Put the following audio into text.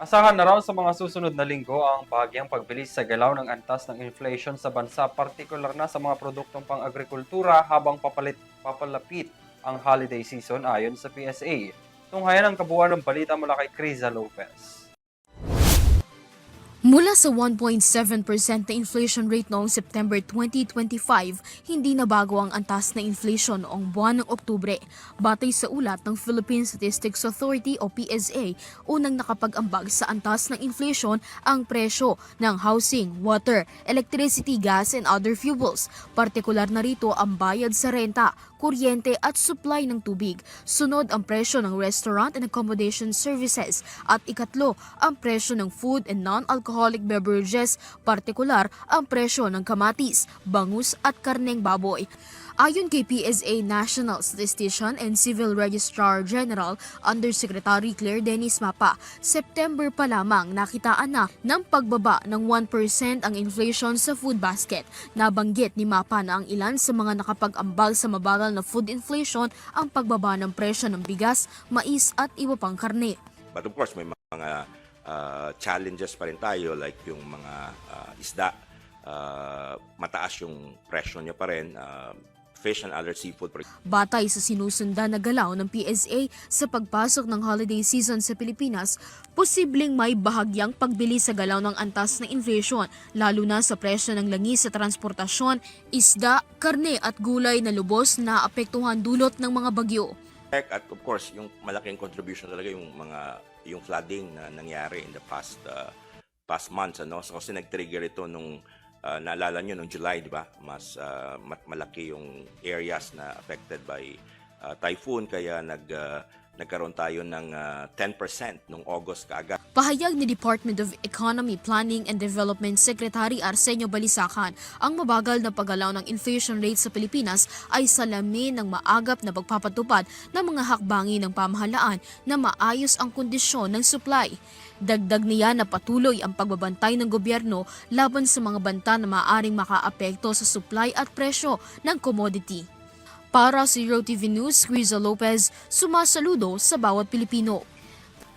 Asahan na raw sa mga susunod na linggo ang bahagyang pagbilis sa galaw ng antas ng inflation sa bansa, partikular na sa mga produktong pang-agrikultura habang papalapit ang holiday season ayon sa PSA. Tunghayan ang kabuuan ng balita mula kay Criza Lopez. Mula sa 1.7% na inflation rate noong September 2025, hindi na bago ang antas na inflation noong buwan ng Oktubre. Batay sa ulat ng Philippine Statistics Authority o PSA, unang nakapag-ambag sa antas ng inflation ang presyo ng housing, water, electricity, gas and other fuels. Partikular na rito ang bayad sa renta, kuryente at supply ng tubig. Sunod ang presyo ng restaurant and accommodation services at ikatlo ang presyo ng food and non-alcoholic beverages, partikular ang presyo ng kamatis, bangus at karneng baboy. Ayon kay PSA National Statistician and Civil Registrar General Undersecretary Claire Dennis Mapa, September pa lamang nakitaan na ng pagbaba ng 1% ang inflation sa food basket. Nabanggit ni Mapa na ang ilan sa mga nakapag-ambag sa mabagal na food inflation ang pagbaba ng presyo ng bigas, mais at iba pang karne. But of course, may mga challenges pa rin tayo like yung mga isda, mataas yung presyo niya pa rin. Fish and other seafood. Batay sa sinusundan na galaw ng PSA sa pagpasok ng holiday season sa Pilipinas, posibleng may bahagyang pagbili sa galaw ng antas na inflation, lalo na sa presyo ng langis sa transportasyon, isda, karne at gulay na lubos na apektuhan dulot ng mga bagyo. At of course, yung malaking contribution talaga yung flooding na nangyari in the past months, ano? So kasi nag-trigger ito nung naalala nyo noong July, di ba? Mas malaki yung areas na affected by typhoon, kaya nagkaroon tayo ng 10% noong August kaagad. Pahayag ni Department of Economy, Planning and Development Secretary Arsenio Balisacan, ang mabagal na paggalaw ng inflation rate sa Pilipinas ay salamin ng maagap na pagpapatupad ng mga hakbangi ng pamahalaan na maayos ang kondisyon ng supply. Dagdag niya na patuloy ang pagbabantay ng gobyerno laban sa mga banta na maaaring makaapekto sa supply at presyo ng commodity. Para sa Zero TV News, Criza Lopez, sumasaludo sa bawat Pilipino.